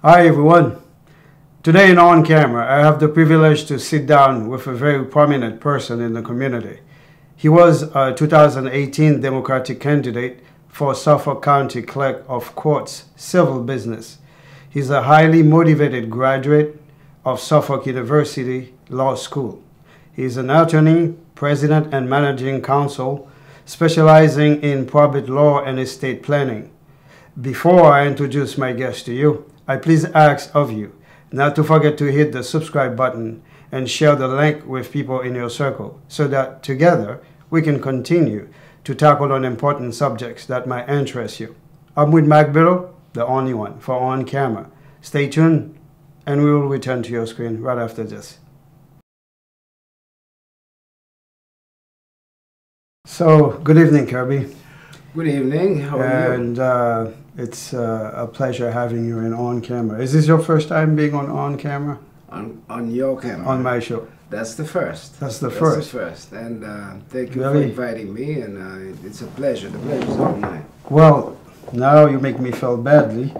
Hi everyone. Today in On Camera, I have the privilege to sit down with a very prominent person in the community. He was a 2018 Democratic candidate for Suffolk County Clerk of Courts Civil Business. He's a highly motivated graduate of Suffolk University Law School. He's an attorney, president and managing counsel, specializing in public law and estate planning. Before I introduce my guest to you, I please ask of you not to forget to hit the subscribe button and share the link with people in your circle so that together we can continue to tackle on important subjects that might interest you. I'm with Mac Biddle, the only one for On Camera. Stay tuned and we will return to your screen right after this. So, good evening, Kerby. Good evening. How are you? And it's a pleasure having you in On Camera. Is this your first time being on camera? On your camera. On my show. That's the first. That's the first. And thank you for inviting me. And it's a pleasure. The pleasure's all mine. Well, now you make me feel badly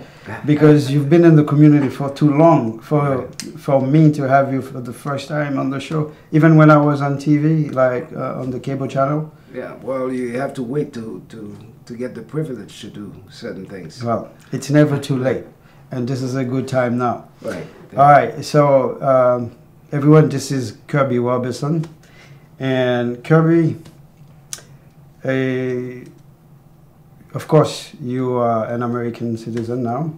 because you've been in the community for too long for me to have you for the first time on the show. Even when I was on TV, like on the cable channel. Yeah, well, you have to wait to get the privilege to do certain things. Well, it's never too late, and this is a good time now. Right. All right, so everyone, this is Kerby Roberson, and Kerby, of course, you are an American citizen now,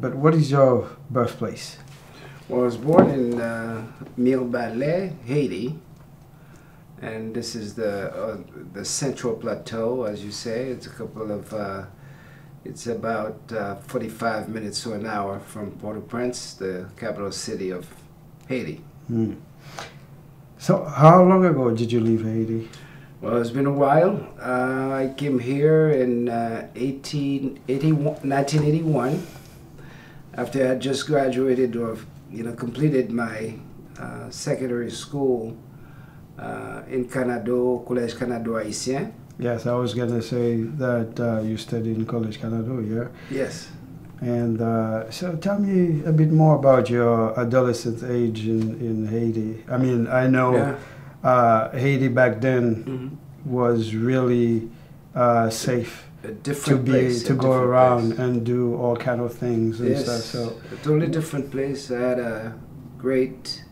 but what is your birthplace? Well, I was born in Mille-Balais, Haiti. And this is the Central Plateau, as you say. It's it's about 45 minutes to an hour from Port-au-Prince, the capital city of Haiti. Hmm. So how long ago did you leave Haiti? Well, it's been a while. I came here in 1981 after I had just graduated or completed my secondary school in Canada, Collège Canado Haïtien. Yes, I was going to say that you studied in College Canado, yeah? Yes. And so tell me a bit more about your adolescent age in Haiti. I mean, I know Haiti back then was really safe to go around and do all kind of things and stuff. So a totally different place. I had a great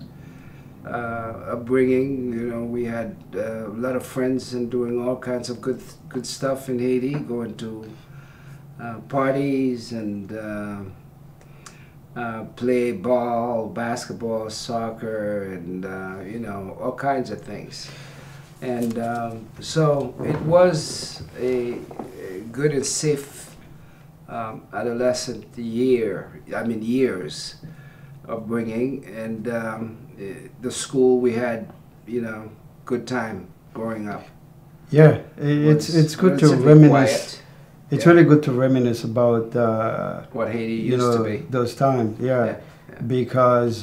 upbringing. We had a lot of friends and doing all kinds of good stuff in Haiti, going to parties and play ball, basketball, soccer, and all kinds of things. And so it was a good and safe adolescent years upbringing, and the school we had, good time growing up. Yeah, it's good to reminisce. Quiet. It's really good to reminisce about what Haiti used to be. Those times, because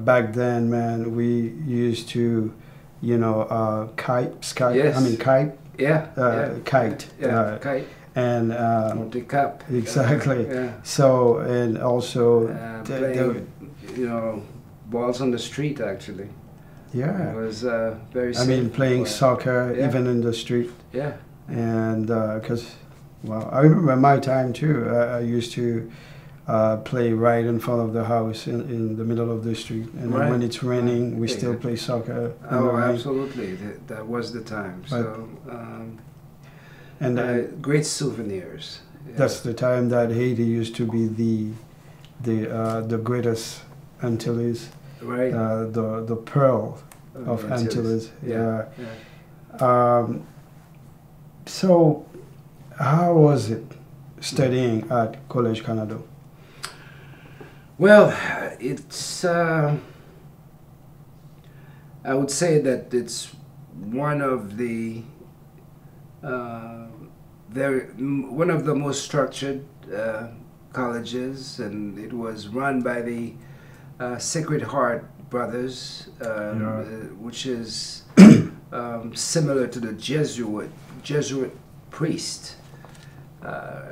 back then, man, we used to, kite. Kite. And multi-cap. Exactly. So, and also balls on the street, actually. Yeah. It was very safe. I mean, playing soccer even in the street. Yeah. And because, I remember my time too. I used to play right in front of the house in the middle of the street. And then when it's raining, we still play soccer. Oh, absolutely. That was the time. So, and great souvenirs. That's the time that Haiti used to be the greatest Antilles, right? The pearl of Antilles. So, how was it studying at College Canado? Well, it's I would say that it's one of the most structured colleges, and it was run by the Sacred Heart Brothers, which is similar to the Jesuit priest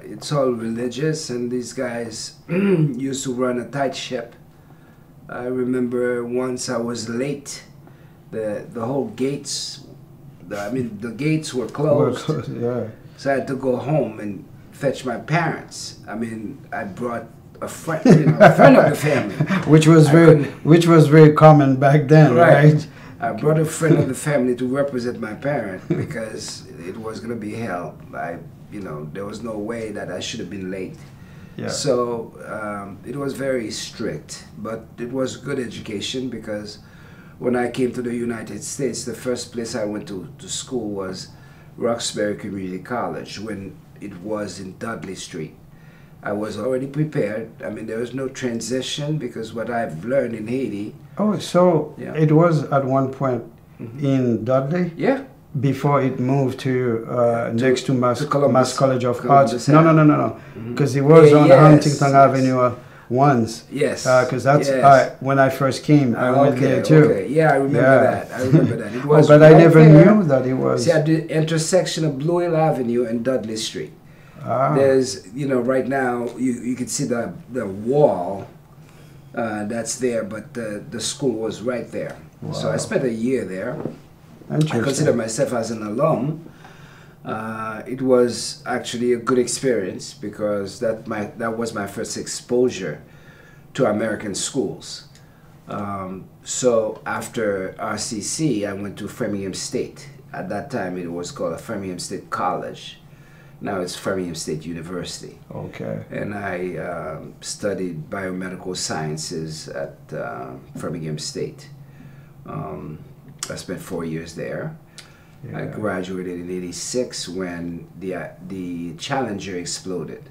It's all religious, and these guys used to run a tight ship. I remember once I was late. The whole gates, the gates were closed. Yeah. So I had to go home and fetch my parents. I brought a friend, a friend of the family, which was very common back then, right? I brought a friend of the family to represent my parent because it was gonna be hell. There was no way that I should have been late. Yeah. So it was very strict, but it was good education because when I came to the United States, the first place I went to school was Roxbury Community College when it was in Dudley Street. I was already prepared. There was no transition because what I've learned in Haiti. Oh, so Yeah. it was at one point in Dudley? Yeah. Before it moved to next to Mass College of Columbus, Arts. No. Because it was on Huntington Avenue once. Yes. Because that's when I first came, I went there too. Okay. Yeah, I remember that. I remember that. It was but I never knew that it was. See, at the intersection of Blue Hill Avenue and Dudley Street. There's, right now, you can see the wall that's there, but the school was right there. Wow. So I spent a year there. I consider myself as an alum. It was actually a good experience because that was my first exposure to American schools. So after RCC, I went to Framingham State. At that time, it was called Framingham State College. Now it's Framingham State University. Okay. And I studied biomedical sciences at Framingham State. I spent 4 years there. Yeah. I graduated in '86 when the Challenger exploded.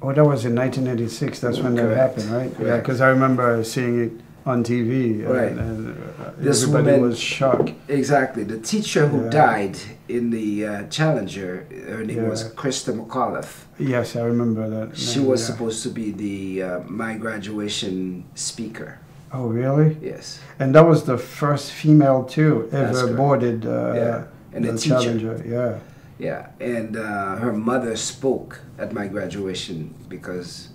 Oh, that was in 1986. That's when that happened, right? Correct. Yeah, because I remember seeing it on TV. Right. And everybody was shocked. Exactly. The teacher who died in the Challenger, her name was Krista McAuliffe. Yes, I remember that. She was supposed to be my graduation speaker. Oh, really? Yes. And that was the first female too ever boarded and the Challenger. Yeah. Yeah, and her mother spoke at my graduation because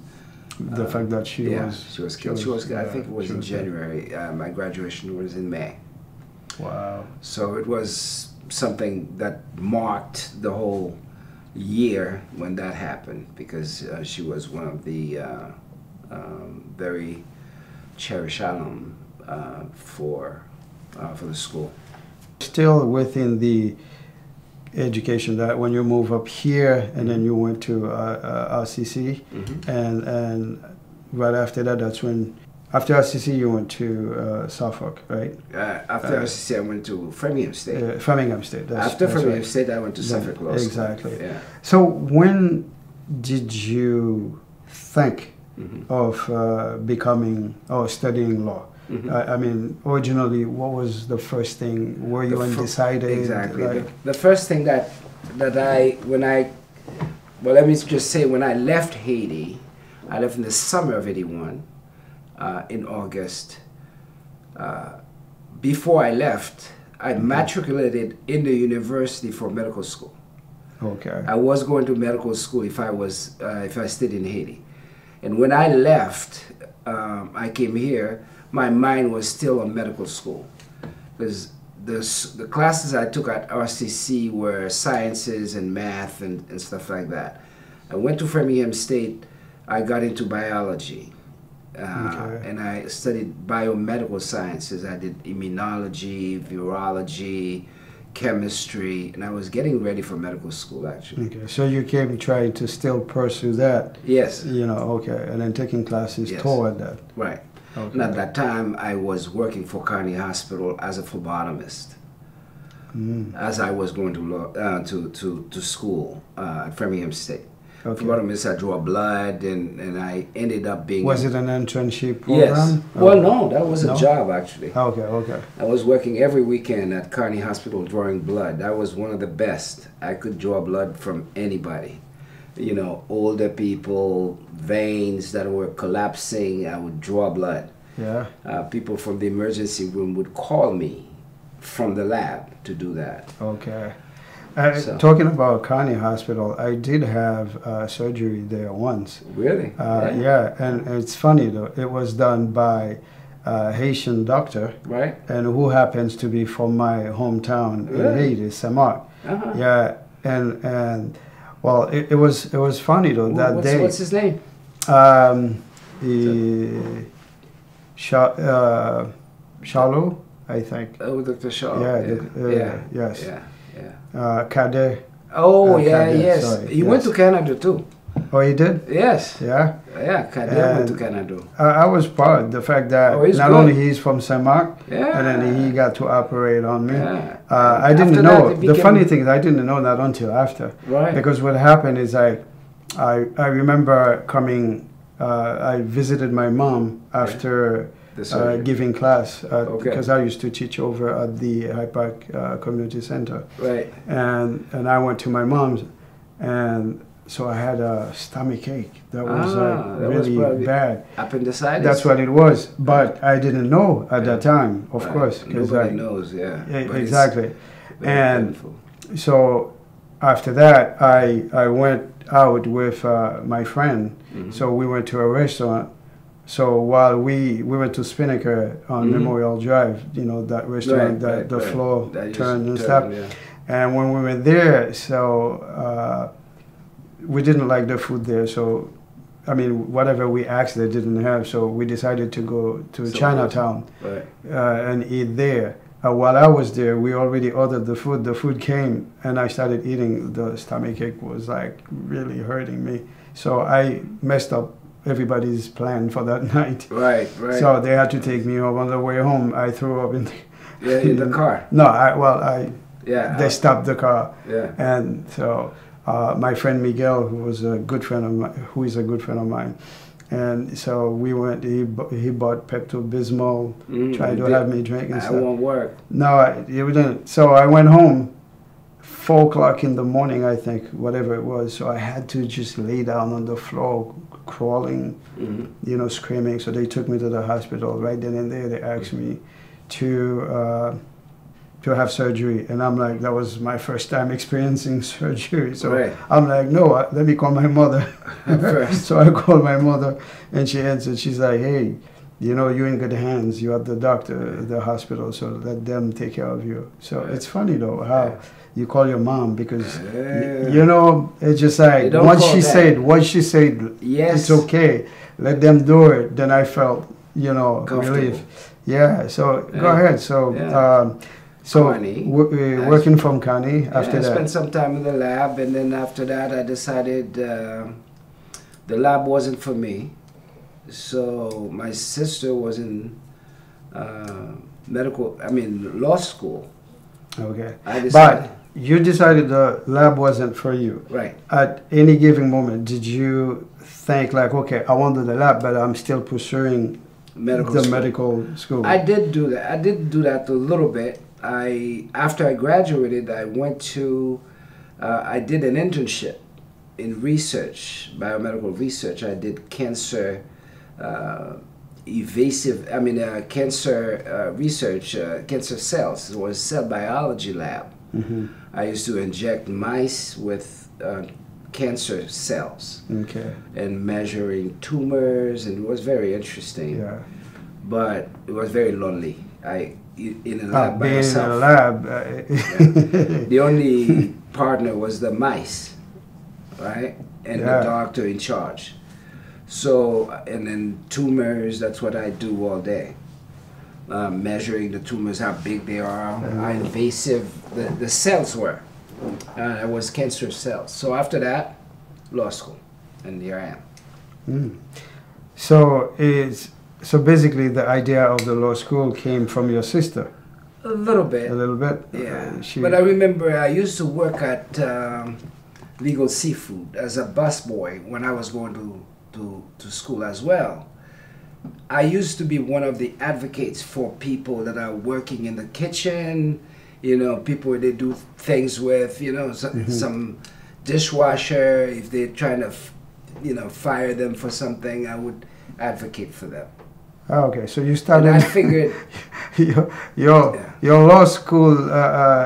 the fact that she was killed. I think it was in January. My graduation was in May. Wow. So it was something that marked the whole year when that happened because she was one of the very cherished alum for the school. Still within the education, that when you move up here and then you went to RCC, and right after that, that's when after RCC you went to Suffolk, right? After RCC I went to Framingham State. Framingham State. After Framingham State I went to Suffolk Law School. Exactly. Yeah. So when did you think of becoming or studying law? Originally, what was the first thing? Were you undecided? Exactly. The first thing that let me just say, when I left Haiti, I left in the summer of '81, in August. Before I left, I matriculated in the university for medical school. Okay. I was going to medical school if I stayed in Haiti. And when I left, I came here, my mind was still on medical school. Because the classes I took at RCC were sciences and math and stuff like that. I went to Framingham State, I got into biology. And I studied biomedical sciences. I did immunology, virology, chemistry, and I was getting ready for medical school actually. Okay, so you came trying to still pursue that. Yes. And then taking classes toward that. Right. Okay. And at that time, I was working for Kearney Hospital as a phlebotomist. As I was going to school at Framingham State. Okay. Phlebotomist, I draw blood, and I ended up being... Was it an internship program? Yes. Well, no, that was a job, actually. Okay. I was working every weekend at Kearney Hospital drawing blood. That was one of the best. I could draw blood from anybody. Older people, veins that were collapsing, I would draw blood. Yeah. People from the emergency room would call me from the lab to do that. Okay. So. Talking about County Hospital, I did have surgery there once. Really? Yeah, and it's funny though. It was done by a Haitian doctor, Right. and who happens to be from my hometown in Really? Haiti, Saint-Marc. Uh-huh. Yeah, and well, it was funny though that day. What's his name? Charlot, I think. Oh, Dr. Shaw. Yeah, yes. Yeah. Cadet. Oh, yeah, Cadet, yes. sorry, He yes. went to Canada too. Oh, you did? Yes. Yeah. Yeah, Cadet went to Canada. I was proud the fact that Oh, he's not good. only he's from Saint-Marc, Yeah. and then he got to operate on me. Yeah. I didn't After know. that, it The became- funny thing is, I didn't know that until after. Right. Because what happened is, I remember coming. I visited my mom after The surgery. giving class Okay. because I used to teach over at the Hyde Park Community Center, Right. and I went to my mom's, and so I had a stomach ache that was that was really probably bad. Appendicitis. That's what it was, but I didn't know at that time, of Right. course, because Nobody knows, yeah. But it's exactly. very And painful. so after that, I went out with my friend. Mhm. So we went to a restaurant. So while we went to Spinnaker on Mhm. Memorial Drive, you know, that restaurant, Right, that right, the right. floor That used turned to and turn, stuff. yeah. And when we were there, so we didn't like the food there. So, I mean, whatever we asked, they didn't have. So we decided to go to So Chinatown Right. and eat there. While I was there, we already ordered the food. The food came, and I started eating. The stomachache was like really hurting me. So I messed up everybody's plan for that night. Right, right. So they had to take me home. On the way home, I threw up in the, Yeah, in the car. No, Yeah. they stopped the car, Yeah. and so my friend Miguel, who is a good friend of mine, and so we went. He bought Pepto-Bismol, tried to have me drink and That stuff. won't work. No, it didn't. So I went home, 4 o'clock in the morning, I think, whatever it was. So I had to just lay down on the floor, crawling, you know, screaming. So they took me to the hospital. Right then and there, they asked me to have surgery, and I'm like, that was my first time experiencing surgery. So Right. I'm like, no, let me call my mother First. So I called my mother, and she answered. She's like, hey, you know, you're in good hands. You're at the doctor, the hospital, so let them take care of you. So it's funny though how you call your mom, because you know, it's just like don't once call she that. said Yes. it's okay, let them do it. Then I felt, you know, Comfortable. relief. Yeah. So go Yeah. ahead. So Yeah. so Connie. working from Connie after I that. spent some time in the lab, and then after that, I decided the lab wasn't for me. So my sister was in law school. Okay. I decided, But you decided the lab wasn't for you. right. At any given moment, did you think like, okay, I want to do the lab, but I'm still pursuing Medical the school. medical school? I did do that. I did do that a little bit. After I graduated, I went to, I did an internship in research, biomedical research. I did cancer, cancer research, cancer cells. It was a cell biology lab. I used to inject mice with cancer cells Okay. and measuring tumors, and it was very interesting. Yeah. But it was very lonely. In a lab by Being in myself. a lab. The only partner was the mice, right? And Yeah. the doctor in charge. So, and then tumors, that's what I do all day. Measuring the tumors, how big they are, how invasive the cells were. It was cancer cells. So after that, law school. And here I am. So basically, the idea of the law school came from your sister. A little bit. A little bit. Yeah, but I remember I used to work at Legal Seafood as a busboy when I was going to school as well. I used to be one of the advocates for people that are working in the kitchen, you know, people they do things with, you know, some dishwasher, if they're trying to, fire them for something, I would advocate for them. Oh, okay, so you And started. I figured your law school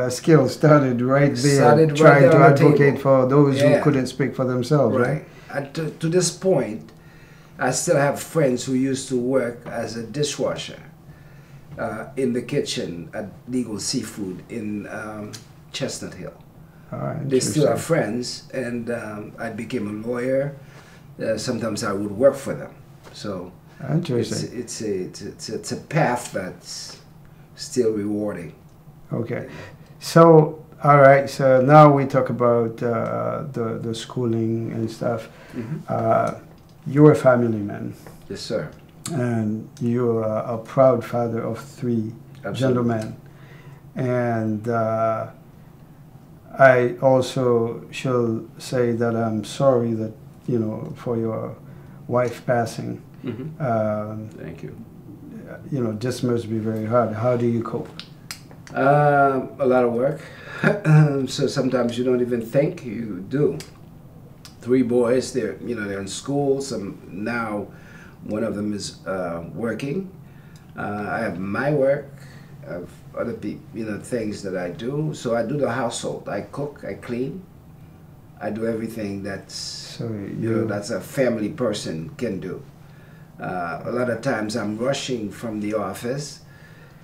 skills started right there, started right trying there to on the advocate table. for those who Yeah. couldn't speak for themselves, right? Right. And to this point, I still have friends who used to work as a dishwasher in the kitchen at Legal Seafood in Chestnut Hill. They still are friends, and I became a lawyer. Sometimes I would work for them. So Interesting. it's a path that's still rewarding. Okay. So, all right. So now we talk about the schooling and stuff. You're a family man. Yes, sir. And you're a proud father of 3 Absolutely. gentlemen. And I also shall say that I'm sorry that, for your wife passing. Thank you. This must be very hard. How do you cope? A lot of work. So sometimes you don't even think, you do. 3 boys, they're in school. Now one of them is working. I have my work. I have other people, things that I do. So I do the household. I cook, I clean. I do everything that's that's a family person can do. A lot of times I'm rushing from the office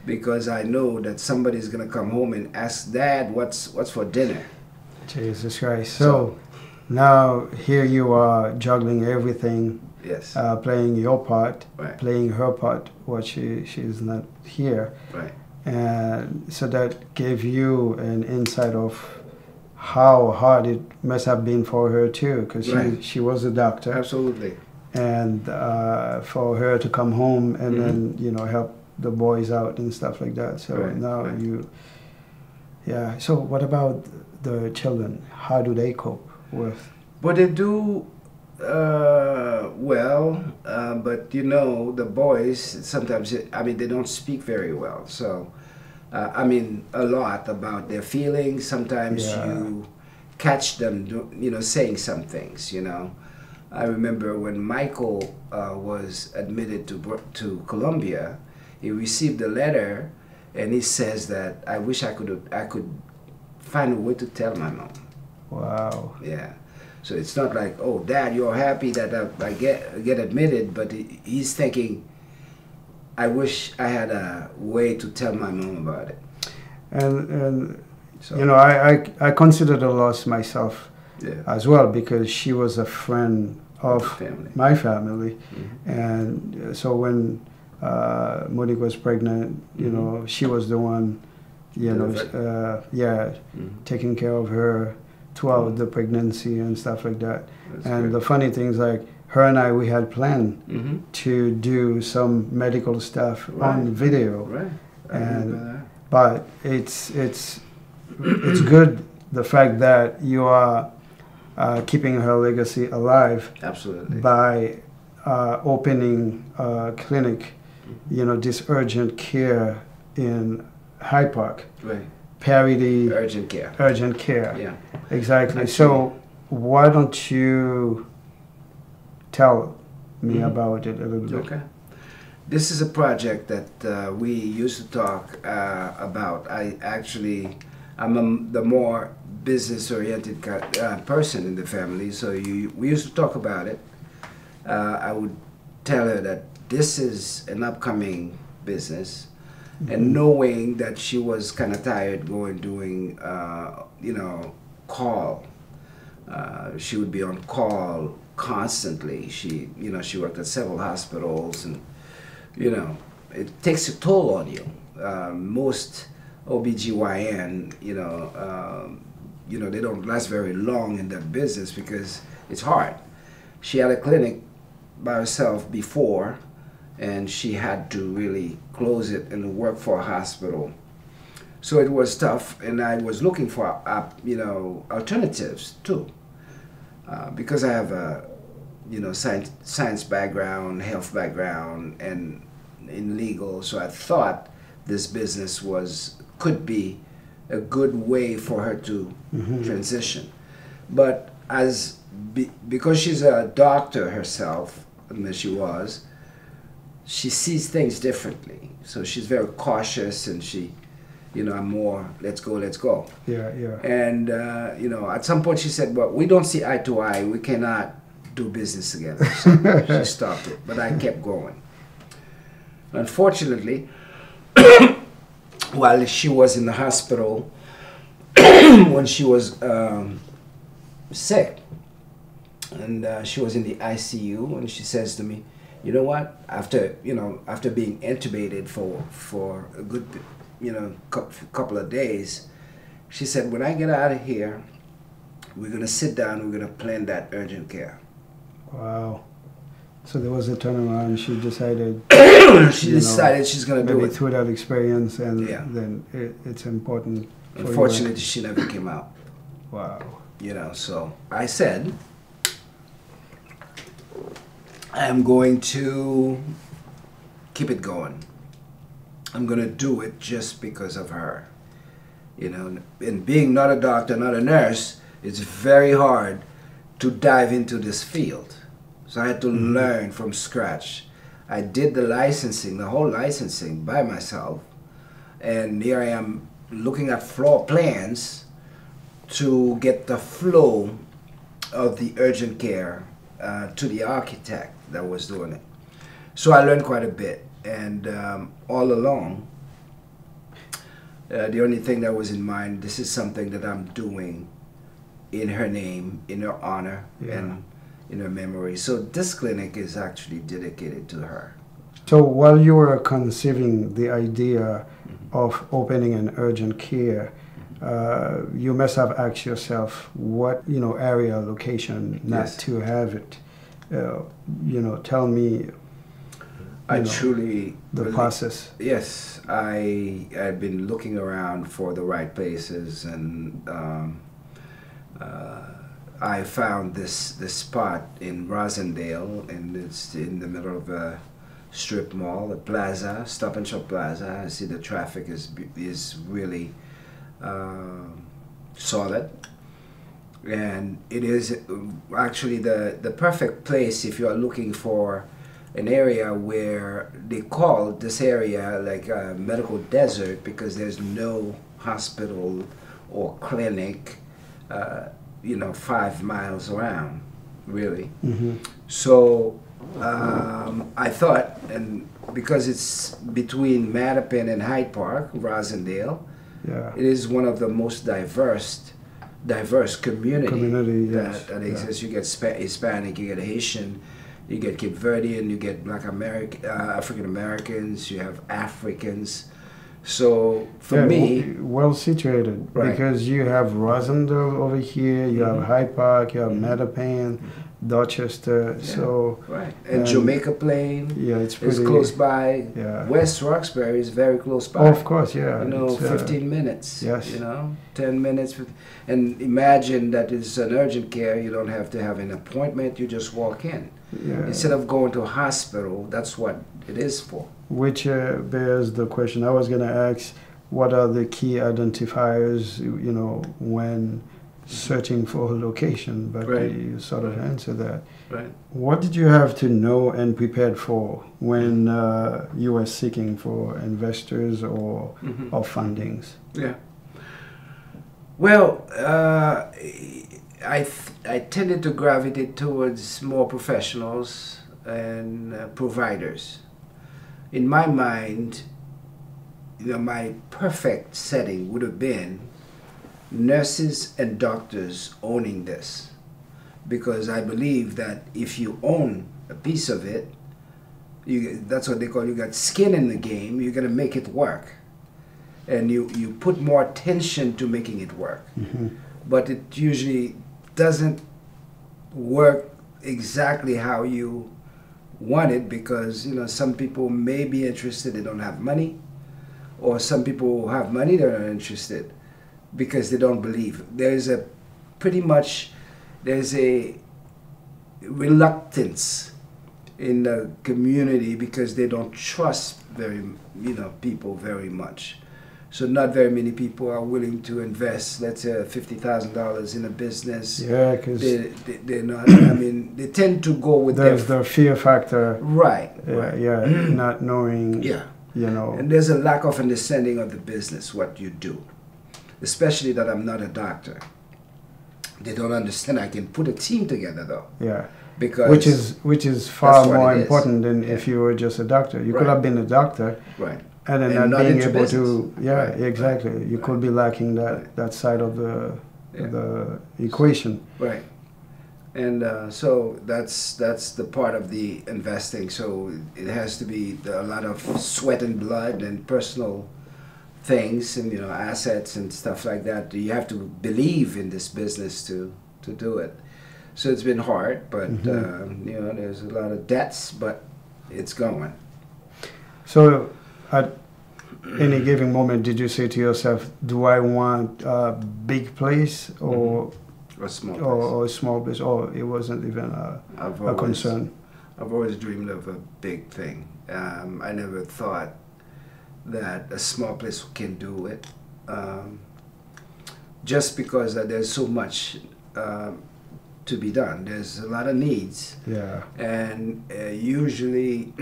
because I know that somebody's gonna come home and ask Dad what's for dinner. Jesus Christ. So now here you are juggling everything. Yes. Playing your part, Right. playing her part, what she's not here. Right. And so that gave you an insight of how hard it must have been for her too, because Right. she was a doctor. Absolutely. And for her to come home and then help the boys out and stuff like that. So Right, now yeah. So what about the children? How do they cope with? But they do well, but the boys sometimes they don't speak very well. So a lot about their feelings. Sometimes you catch them saying some things. I remember when Michael was admitted to Columbia, he received a letter, and he says that I wish I could find a way to tell my mom. Wow. Yeah. So it's not like, oh, Dad, you're happy that I get admitted, but he's thinking, I wish I had a way to tell my mom about it. And So, I considered a loss myself as well, because she was a friend of my family. And so when Monique was pregnant, she was the one, taking care of her throughout the pregnancy and stuff like that. That's and great. The funny thing is, like, her and I, we had planned to do some medical stuff on video. Right. But it's good, the fact that you are keeping her legacy alive. Absolutely. By opening a clinic, this urgent care in Hyde Park. Right. Parity. Urgent care. Urgent care. Yeah. Exactly. So why don't you tell me about it a little bit? Okay. This is a project that we used to talk about. I'm the more business-oriented person in the family, so we used to talk about it. I would tell her that this is an upcoming business, and knowing that she was kind of tired doing call. She would be on call constantly. She worked at several hospitals, and it takes a toll on you. Most OBGYN, they don't last very long in that business because it's hard. She had a clinic by herself before, and she had to really close it and work for a hospital. So it was tough, and I was looking for alternatives too, because I have a science background, health background, and in legal. So I thought this business could be a good way for her to transition. But because she's a doctor herself, she was, she sees things differently. So she's very cautious, and she, I'm more, let's go, let's go. Yeah, yeah. And, at some point she said, well, we don't see eye to eye. We cannot do business together. So she stopped it. But I kept going. Unfortunately, while she was in the hospital, when she was sick, and she was in the ICU, and she says to me, you know what, after being intubated for a good, couple of days, she said, when I get out of here, we're going to sit down, we're going to plan that urgent care. Wow. So there was a turnaround. She decided. She decided she's going to do it. Through that experience, and then it's important. Unfortunately, she never came out. Wow. So I said, I'm going to keep it going. I'm going to do it just because of her. And being not a doctor, not a nurse, it's very hard to dive into this field. So I had to learn from scratch. I did the licensing, the whole licensing by myself. And here I am looking at floor plans to get the flow of the urgent care to the architect that was doing it. So I learned quite a bit. And all along, the only thing that was in mind, this is something that I'm doing in her name, in her honor, and in her memory. So this clinic is actually dedicated to her. So while you were conceiving the idea of opening an urgent care, you must have asked yourself what area, location not to have it. Tell me. I truly the process. Yes, I've been looking around for the right places, and I found this spot in Rosendale, and it's in the middle of a strip mall, a plaza, Stop and Shop Plaza. I see the traffic is really solid, and it is actually the perfect place if you are looking for an area where they call this area like a medical desert, because there's no hospital or clinic 5 miles around, really. So I thought, and because it's between Mattapan and Hyde Park, Rosendale, it is one of the most diverse community that exists. You get Hispanic, you get Haitian, you get Cape Verdean, you get Black African Americans, you have Africans. So for me, well situated, because you have Rosendale over here, you have Hyde Park, you have Mattapan, Dorchester, and Jamaica Plain, it's pretty close by. West Roxbury is very close by. Oh, of course, 15 minutes. Yes. 10 minutes. And imagine that it's an urgent care. You don't have to have an appointment. You just walk in. Instead of going to a hospital, that's what it is for. Which bears the question I was going to ask, what are the key identifiers, when searching for a location, but you sort of answered that. Right. What did you have to know and prepared for when you were seeking for investors or fundings? Yeah. Well, I tended to gravitate towards more professionals and providers. In my mind, my perfect setting would have been nurses and doctors owning this, because I believe that if you own a piece of it, that's what they call, you got skin in the game, you're going to make it work. And you put more attention to making it work. But it usually doesn't work exactly how you want it, because some people may be interested, they don't have money, or some people who have money, they're not interested because they don't believe. There's a reluctance in the community because they don't trust people very much. So not very many people are willing to invest, let's say, $50,000 in a business. Yeah, because they're not. I mean, they tend to go with there's the fear factor. Right. Yeah, not knowing. Yeah. You know. And there's a lack of understanding of the business, what you do. Especially that I'm not a doctor. They don't understand. I can put a team together though. Yeah. Because which is far more important than if you were just a doctor. You could have been a doctor. Right. And then not being able to, right. Exactly. You could be lacking that side of the equation. Right. And so that's the part of the investing. So it has to be a lot of sweat and blood and personal things and assets and stuff like that. You have to believe in this business to do it. So it's been hard, but there's a lot of debts, but it's going. So at any given moment, did you say to yourself, do I want a big place or a small place? Or a small place? Or it wasn't even a concern? I've always dreamed of a big thing. I never thought that a small place can do it. Just because there's so much to be done. There's a lot of needs. Yeah. And usually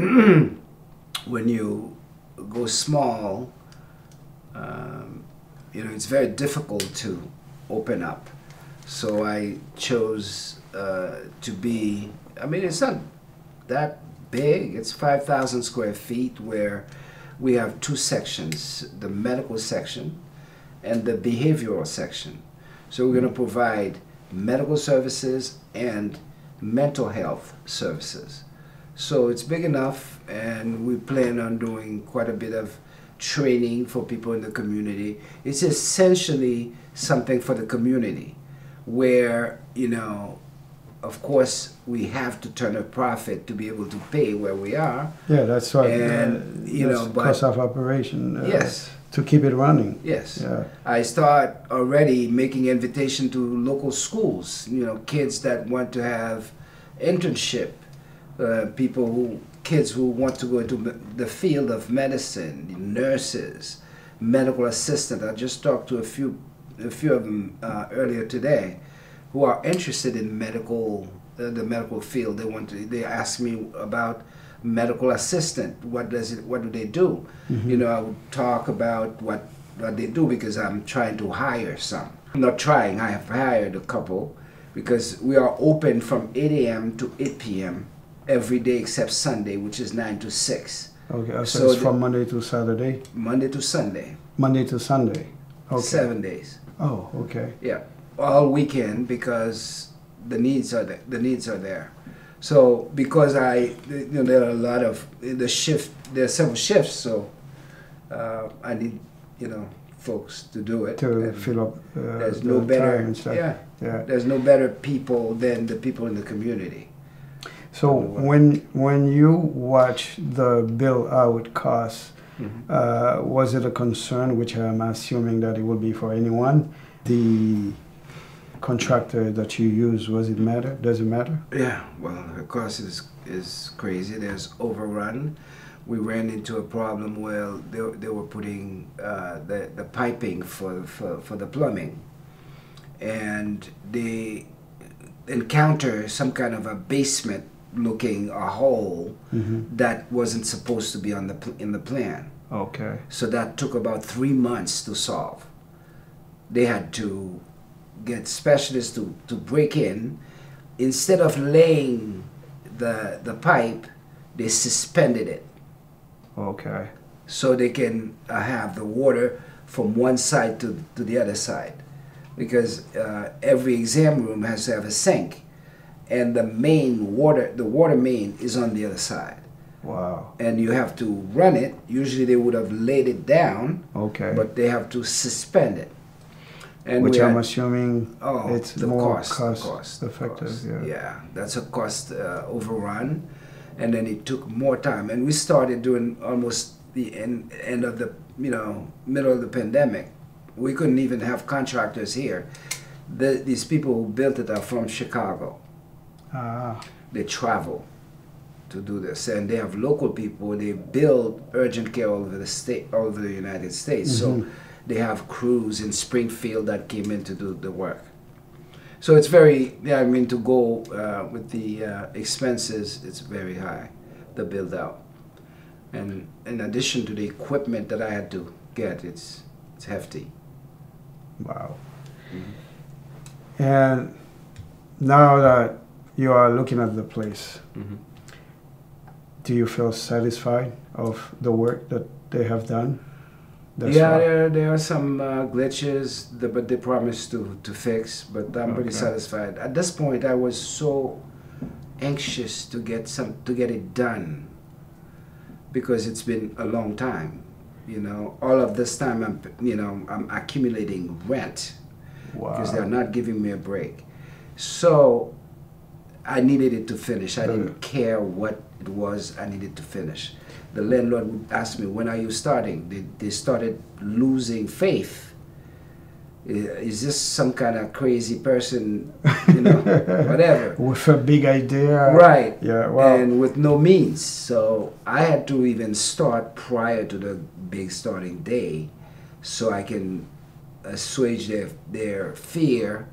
when you go small, it's very difficult to open up. So I chose to be, it's not that big. It's 5,000 square feet where we have two sections, the medical section and the behavioral section. So we're going to provide medical services and mental health services. So it's big enough, and we plan on doing quite a bit of training for people in the community. It's essentially something for the community where, of course, we have to turn a profit to be able to pay where we are. Yeah, that's right. And, but cost of operation. Yes. To keep it running. Yes. Yeah. I start already making invitation to local schools, kids that want to have internship, kids who want to go into the field of medicine, nurses, medical assistant. I just talked to a few of them earlier today who are interested in the medical field. They ask me about medical assistant. What do they do? I would talk about what they do because I'm trying to hire some. I'm not trying, I have hired a couple because we are open from 8 a.m. to 8 p.m. every day except Sunday, which is 9 to 6. Okay, so it's from Monday to Saturday? Monday to Sunday. Monday to Sunday. Okay. 7 days. Oh, okay. Yeah, all weekend because the needs are there. So because there are a lot of there are several shifts, so I need folks to do it. To fill up there's the no better time and stuff. Yeah. There's no better people than the people in the community. So when you watch the bill out costs, was it a concern, which I'm assuming that it would be for anyone, the contractor that you use, does it matter? Yeah, well, the cost is crazy. There's overrun. We ran into a problem where they were putting the piping for the plumbing, and they encounter some kind of a basement looking a hole that wasn't supposed to be in the plan. Okay. So that took about 3 months to solve. They had to get specialists to break in. Instead of laying the pipe, they suspended it. Okay. So they can have the water from one side to the other side. Because every exam room has to have a sink. And the water main is on the other side. Wow. And you have to run it. Usually they would have laid it down. Okay. But they have to suspend it. And which I'm assuming it's the more cost effective. Yeah, that's a cost overrun, and then it took more time. And we started doing almost the end of the middle of the pandemic. We couldn't even have contractors here. These people who built it are from Chicago. Ah. They travel. to do this, and they have local people. They build urgent care all over the state, all over the United States. So they have crews in Springfield that came in to do the work. So it's very, yeah, I mean, to go with the expenses, it's very high, the build out. And in addition to the equipment that I had to get, it's hefty. Wow. And now that you are looking at the place, do you feel satisfied of the work that they have done? Yeah, there are some glitches, but they promised to fix, but I'm pretty satisfied. At this point, I was so anxious to get it done, because it's been a long time. You know, all of this time I'm accumulating rent, because they're not giving me a break. So I needed it to finish. I didn't care what it was, I needed to finish. The landlord would ask me, when are you starting? They started losing faith. Is this some kind of crazy person, you know, whatever. With a big idea. Right. Yeah, well. And with no means. So I had to even start prior to the big starting day, so I can assuage their fear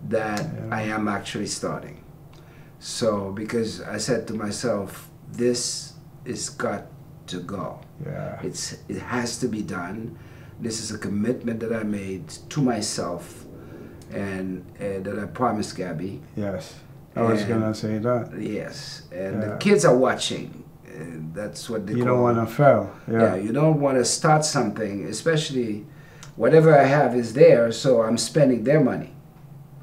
that I am actually starting. So, because I said to myself, this is got to go. Yeah. It has to be done. This is a commitment that I made to myself, and that I promised Gabby. Yes, I was gonna say that. Yes, and the kids are watching. And that's what they call. You don't want to fail. Yeah, you don't want to start something, especially whatever I have is there, so I'm spending their money,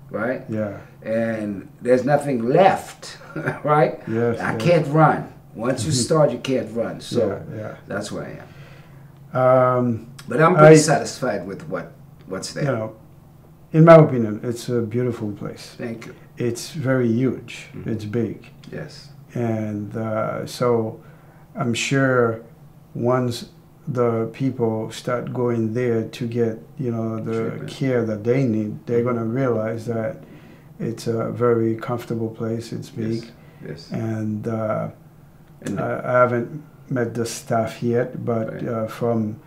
right? Yeah. And there's nothing left, right? Yes. I can't run. Once you start, you can't run. So that's where I am. But I'm pretty satisfied with what's there. You know, in my opinion, it's a beautiful place. Thank you. It's very huge. It's big. Yes. And so I'm sure once the people start going there to get, you know, the care that they need, they're going to realize that it's a very comfortable place. It's big. Yes. And I haven't met the staff yet, but from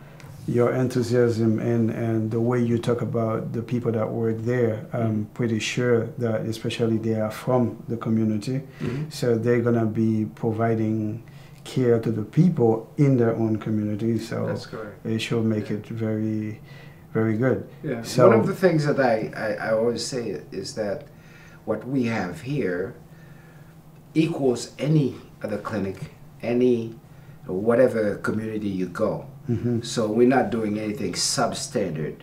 your enthusiasm and the way you talk about the people that work there, I'm pretty sure that especially they are from the community, so they're going to be providing care to the people in their own community, so that's correct. It should make it very, very good. Yeah. So, one of the things that I always say is that what we have here equals any other clinic, any whatever community you go. So we're not doing anything substandard.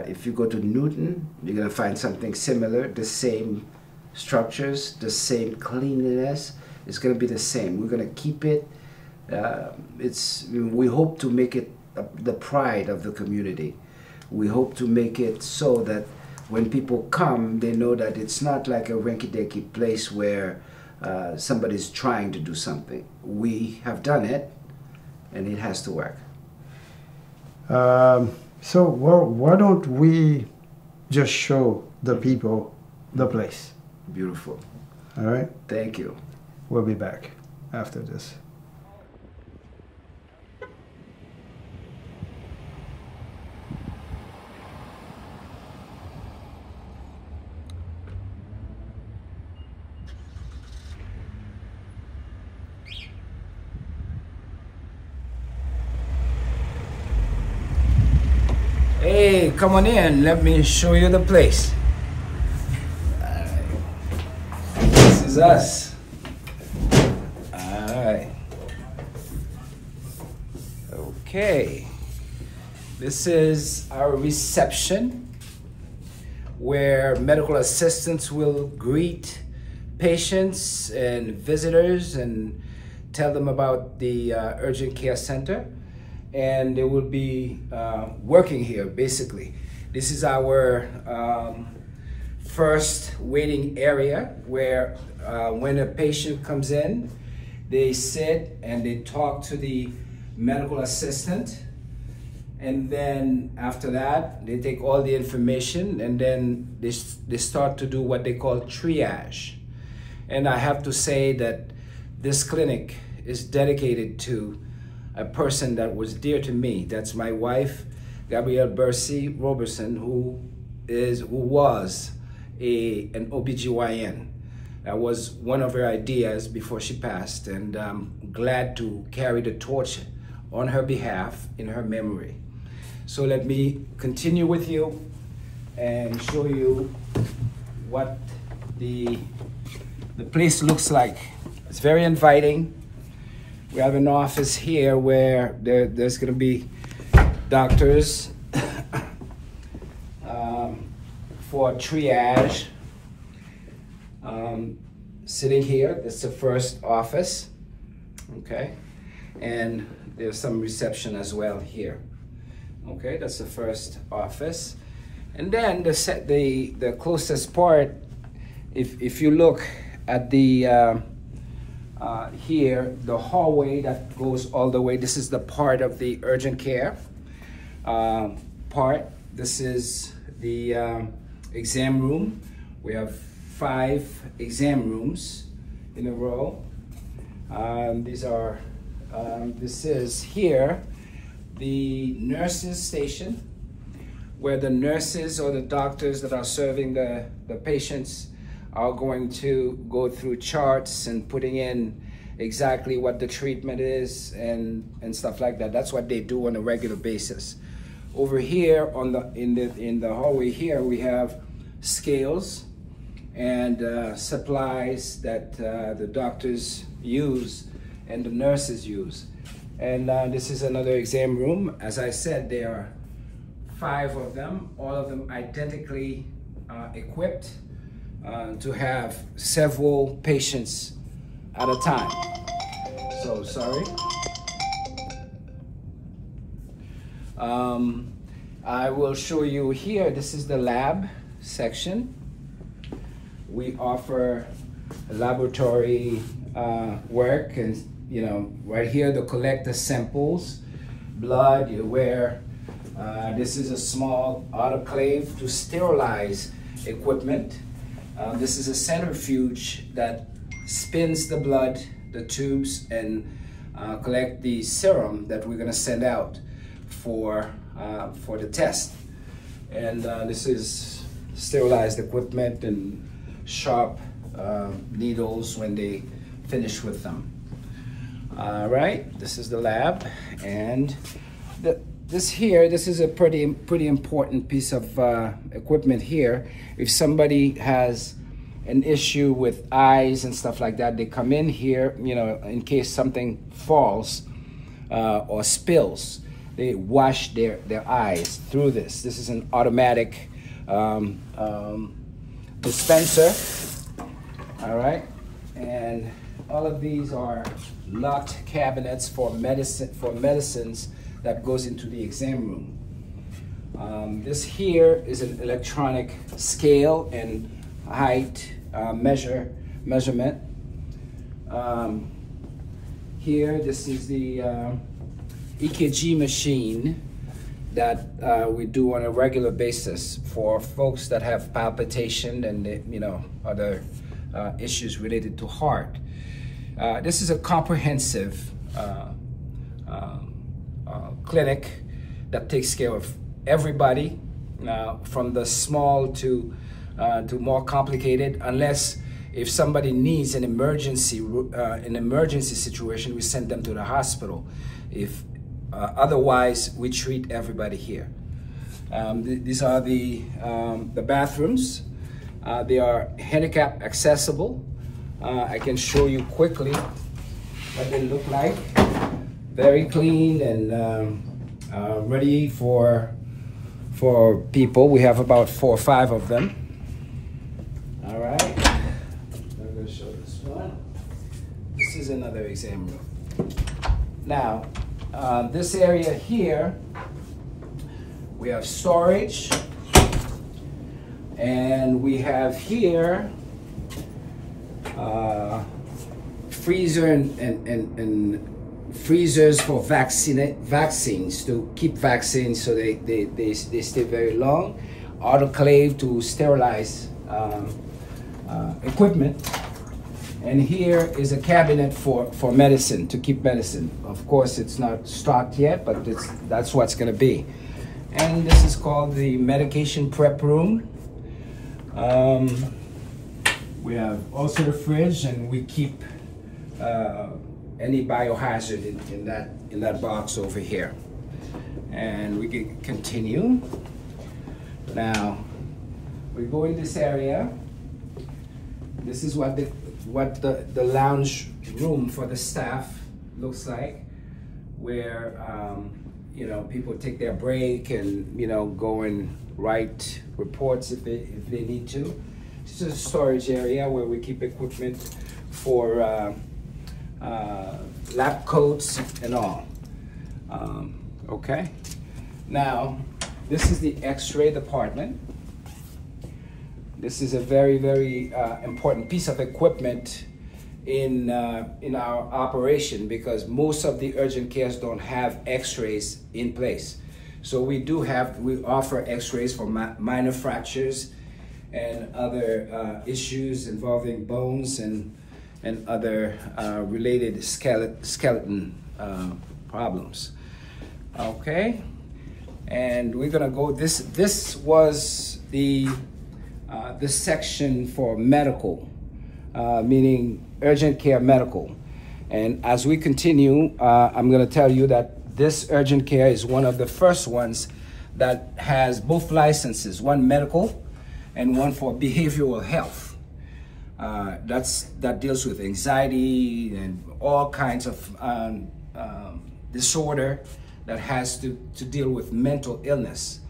If you go to Newton, you're going to find something similar, the same structures, the same cleanliness. It's going to be the same. We're going to keep it. We hope to make it the pride of the community. We hope to make it so that when people come, they know that it's not like a rinky-dinky place where somebody's trying to do something. We have done it, and it has to work. So why don't we just show the people the place? Beautiful. All right? Thank you. We'll be back after this. Hey, come on in. Let me show you the place. This is us. Alright. Okay. This is our reception, where medical assistants will greet patients and visitors and tell them about the urgent care center. And they will be working here, basically. This is our first waiting area, where when a patient comes in, they sit and they talk to the medical assistant. And then after that, they take all the information, and then they start to do what they call triage. And I have to say that this clinic is dedicated to a person that was dear to me. That's my wife, Kerby Roberson, who was an OBGYN. That was one of her ideas before she passed, and I'm glad to carry the torch on her behalf in her memory. So let me continue with you and show you what the place looks like. It's very inviting. We have an office here where there's going to be doctors for triage. Sitting here, that's the first office, okay? And there's some reception as well here. Okay, that's the first office. And then the closest part, if you look at the here, the hallway that goes all the way, this is the part of the urgent care part. This is the exam room. We have 5 exam rooms in a row. This is here, the nurses station, where the nurses or the doctors that are serving the patients are going to go through charts and putting in exactly what the treatment is and stuff like that. That's what they do on a regular basis. Over here in the hallway here, we have scales and supplies that the doctors use and the nurses use. And this is another exam room. As I said, there are 5 of them, all of them identically equipped to have several patients at a time. So, sorry. I will show you here, this is the lab section. We offer laboratory work, and right here to collect the samples, blood, where this is a small autoclave to sterilize equipment. This is a centrifuge that spins the blood, the tubes, and collect the serum that we're gonna send out for the test. And this is sterilized equipment and sharp needles when they finish with them. All right, this is the lab, and this is a pretty important piece of equipment here. If somebody has an issue with eyes and stuff like that, they come in here, in case something falls or spills, they wash their eyes through this. This is an automatic dispenser. All right, and all of these are locked cabinets for medicines that goes into the exam room. This here is an electronic scale and height measurement. Here, this is the EKG machine that we do on a regular basis for folks that have palpitation and other issues related to heart. This is a comprehensive clinic that takes care of everybody, from the small to more complicated. Unless if somebody needs an emergency situation, we send them to the hospital. If otherwise, we treat everybody here. These are the bathrooms. They are handicap accessible. I can show you quickly what they look like. Very clean and ready for people. We have about 4 or 5 of them. All right, I'm going to show this one. This is another exam room. Now, this area here, we have storage, and we have here freezer and freezers for vaccines, to keep vaccines so they stay very long. Autoclave to sterilize equipment, And here is a cabinet for medicine, to keep medicine. Of course, it's not stocked yet, but that's what's going to be. And this is called the medication prep room. We have also the fridge, and we keep any biohazard in that box over here. And we can continue. Now, we go in this area. This is what the lounge room for the staff looks like, where you know, people take their break and, you know, go and write reports if they need to. This is a storage area where we keep equipment for lab coats and all. Okay. Now, this is the X-ray department. This is a very, very important piece of equipment in our operation, because most of the urgent cares don't have X-rays in place. So we offer X-rays for minor fractures and other issues involving bones and other related skeleton problems. Okay, and we're gonna go. This was the section for medical, meaning urgent care medical. And as we continue, I'm going to tell you that this urgent care is one of the first ones that has both licenses, one medical and one for behavioral health. That deals with anxiety and all kinds of disorder that has to deal with mental illness.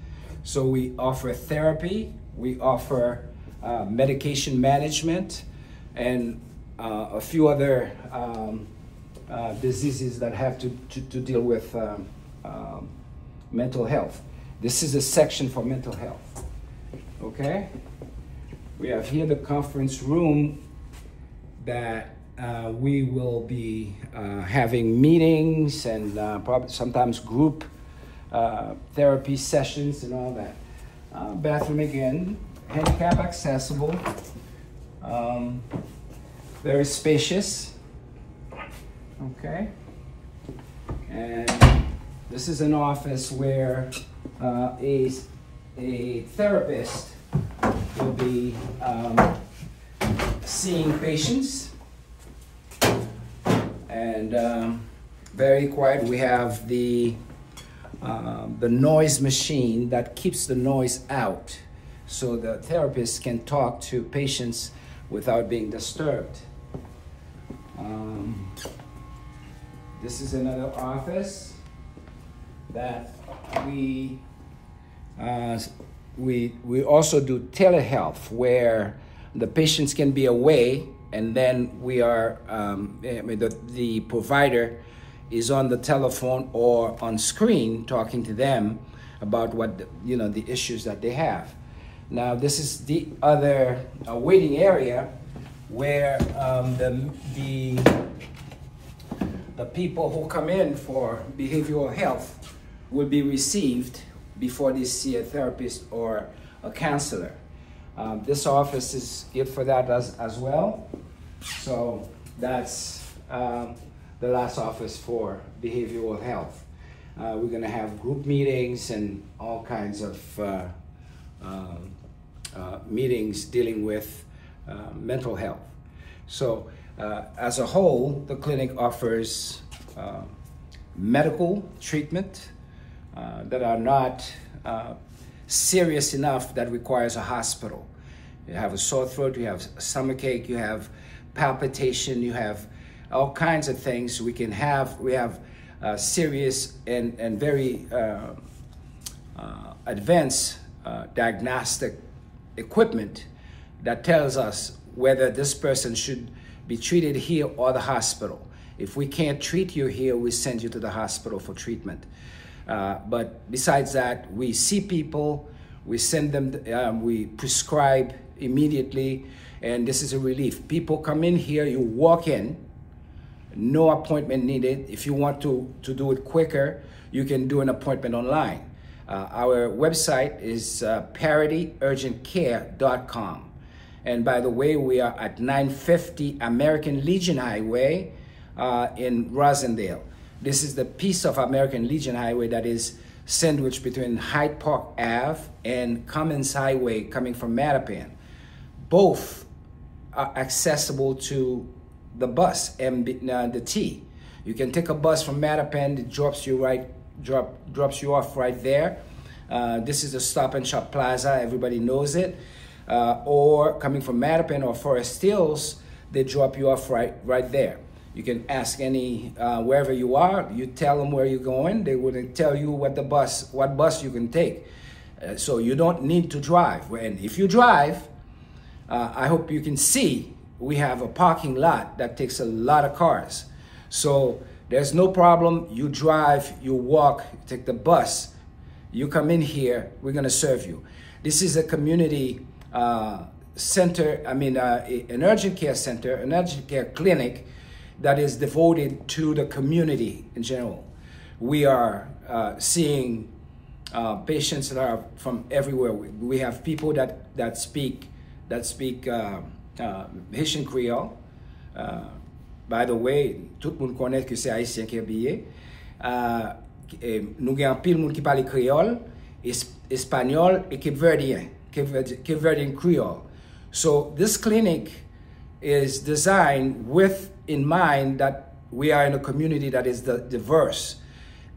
So we offer therapy, we offer medication management, and a few other diseases that have to deal with mental health. This is a section for mental health. Okay? We have here the conference room that we will be having meetings and probably sometimes group therapy sessions and all that. Bathroom again, handicap accessible, very spacious. Okay, and this is an office where a therapist will be seeing patients, and very quiet. We have the noise machine that keeps the noise out, so the therapist can talk to patients without being disturbed. This is another office that we also do telehealth, where the patients can be away, and then we are the provider is on the telephone or on screen talking to them about what the issues that they have. Now, this is the other waiting area where the people who come in for behavioral health will be received before they see a therapist or a counselor. This office is good for that as well. So that's the last office for behavioral health. We're going to have group meetings and all kinds of meetings dealing with mental health. So as a whole, the clinic offers medical treatment that are not serious enough that requires a hospital. You have a sore throat, you have stomachache, you have palpitation, you have all kinds of things we have serious and very advanced diagnostic equipment that tells us whether this person should be treated here or the hospital. If we can't treat you here, we send you to the hospital for treatment. But besides that, we see people, we send them, we prescribe immediately, and this is a relief. People come in here, you walk in, no appointment needed. If you want to do it quicker, you can do an appointment online. Our website is ParityUrgentCare.com. And by the way, we are at 950 American Legion Highway in Rosendale. This is the piece of American Legion Highway that is sandwiched between Hyde Park Ave and Commons Highway coming from Mattapan. Both are accessible to the bus, the T. You can take a bus from Mattapan, it drops you off right there. This is the Stop and Shop Plaza, everybody knows it. Or coming from Mattapan or Forest Hills, they drop you off right there. You can ask any, wherever you are, you tell them where you're going, they will tell you what bus you can take. So you don't need to drive. And if you drive, I hope you can see, we have a parking lot that takes a lot of cars. So there's no problem, you drive, you walk, take the bus, you come in here, we're gonna serve you. This is a community center, an urgent care center, an urgent care clinic that is devoted to the community in general. We are seeing patients that are from everywhere. We have people that speak Haitian Creole. By the way, tout le monde connaît que c'est Haïtien Kerby. Nous avons pile monde qui parle créole, espagnol et Cape-Verdean Creole. So this clinic is designed with in mind that we are in a community that is diverse.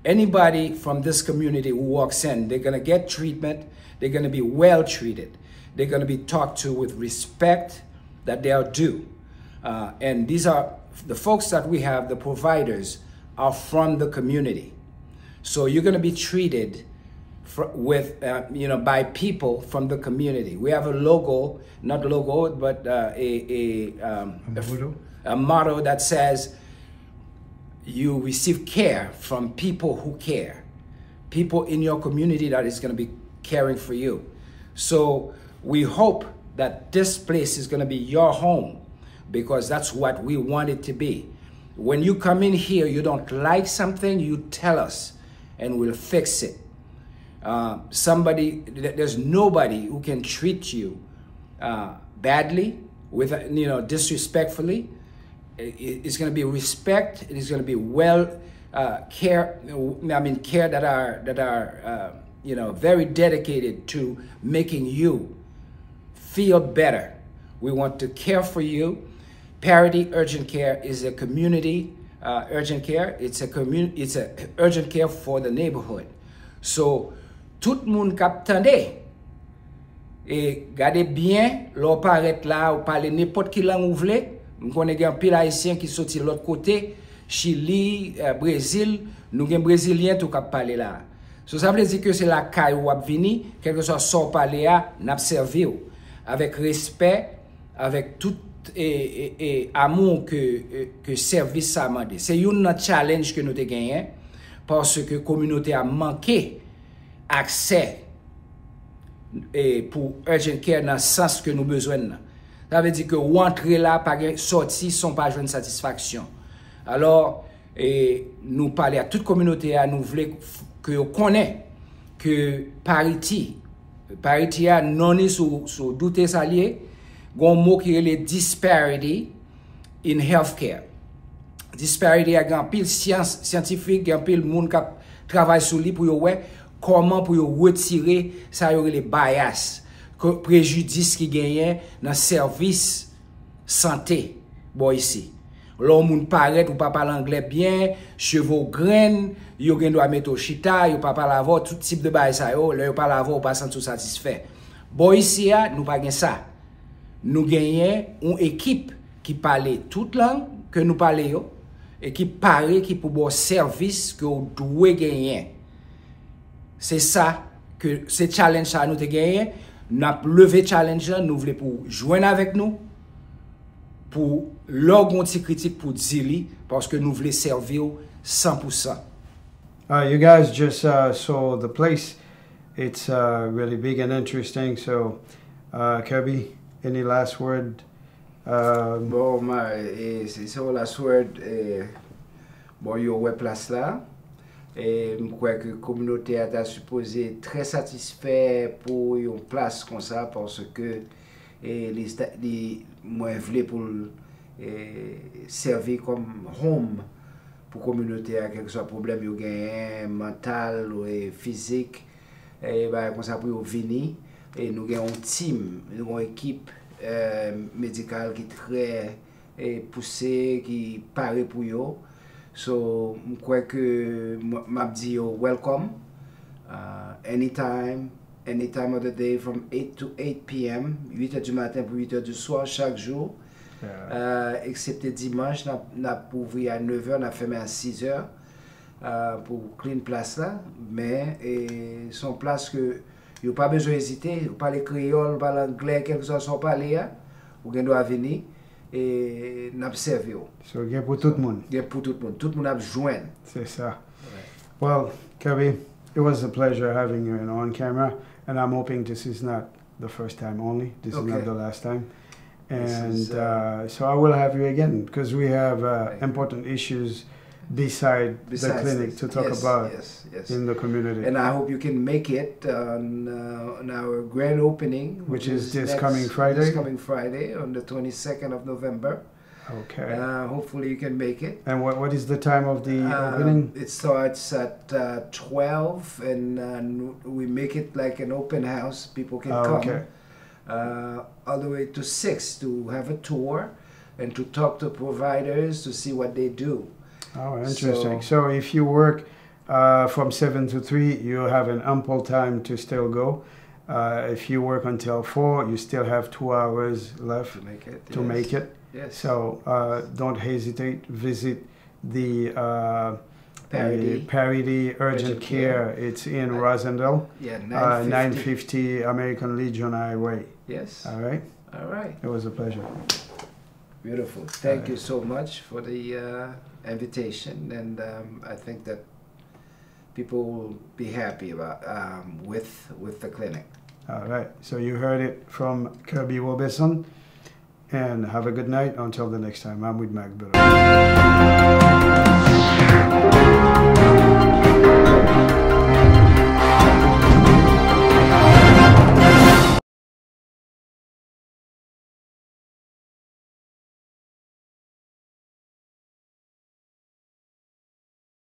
Anybody from this community who walks in, they're gonna get treatment, they're gonna be well treated, they're gonna be talked to with respect that they are due. And these are the folks that we have, the providers, are from the community. So you're gonna be treated by people from the community. We have a logo, not a logo, but a motto that says, you receive care from people who care. People in your community that is gonna be caring for you. So we hope that this place is gonna be your home, because that's what we want it to be. When you come in here, you don't like something, you tell us and we'll fix it. There's nobody who can treat you badly, disrespectfully. It's going to be respect. It's going to be care that are very dedicated to making you feel better. We want to care for you. Parity Urgent Care is a community urgent care. It's a urgent care for the neighborhood. So tout moun kap tande et gardez bien l'on paraît là ou parler n'importe qui langue ou vle. M'konne gen pile haïtien qui sorti l'autre côté, Chili, Brésil, nous gen brésilien tout kap parler là. So ça veut dire que c'est la caille ou ap vini, quel que soit son parler à, n'a servi avec respect, avec tout amour que service ça mande. C'est un challenge que nous te gagné parce que la communauté a manqué accès pour urgent care dans le sens que nous besoin. Ça veut dire que rentrer là, pas sortir, sont pas jouer une satisfaction. Alors, nous parler à toute communauté, à nous voulons que vous connaissez que parity a non sous douter salier, gon mot qui est les disparity in healthcare. Disparity a grand pile science scientifique, grand pile monde qui travaille sur lui pour ouais comment pour retirer ça les bias, préjudice qui gagne dans service santé bon ici. L'homme moun paraît ou pas parler anglais bien, cheveux graines, yo gen doit mettre au chita, yo pas parler avant tout type de bail ça yo, là yo pas avant pas sentir satisfait. Bon ici nous pas gen ça. Nous gagnons une équipe qui parle toute langue que nous parlons et qui parle qui pour bon service que vous devez gagner. C'est ça que ce challenge ça nous te gagné. Nous avons levé challenge, nous voulons pour joindre avec nous pour l'orgonti critique pour dire parce que nous voulons servir 100%. You guys just saw the place. It's really big and interesting. So, Kerby, any last word? Bon, c'est ça last word. Bon, il y a une place là. Et je crois que la communauté a supposé très satisfait pour une place comme ça parce que et moi voulais pour servir comme home pour communauté à quelque soit problème yo gagne mental ou physique et bah comme ça pour venir et nous avons un team, une équipe médicale qui est très poussée, qui paraît pour eux. So, je crois que m'a dit welcome anytime of the day from 8 to 8 p.m. 8h du matin pour 8h du soir chaque jour. Excepté dimanche, n'a pour ouvrir à 9h, n'a fermé à 6h pour clean place là, mais son place que il n'y a pas besoin d'hésiter, vous parlez créole, parlez anglais, quel que soit son palais, vous doit venir et n'observer. So, il y a pour tout le monde. Il y a pour tout le monde. Tout le monde a besoin. C'est ça. Well, Kerby, it was a pleasure having you on camera, and I'm hoping this is not the first time only. This is not the last time. And so I will have you again, because we have important issues besides the clinic to talk about in the community. And I hope you can make it on our grand opening, which is this coming Friday? This coming Friday on the 22nd of November. Okay. Hopefully you can make it. And what is the time of the opening? It starts at 12, and we make it like an open house. People can come. Okay. All the way to 6 to have a tour and to talk to providers to see what they do. Oh, interesting. So if you work from 7 to 3, you have an ample time to still go. If you work until 4, you still have 2 hours left to make it. Yes. So don't hesitate. Visit the Parity Urgent Care. It's in Rosendale. Yeah, 950 American Legion Highway. Yes. All right. All right. It was a pleasure. Beautiful. Thank you so much for the invitation, and I think that people will be happy about with the clinic. All right. So you heard it from Kerby Roberson, and have a good night until the next time. I'm with Mac Bill.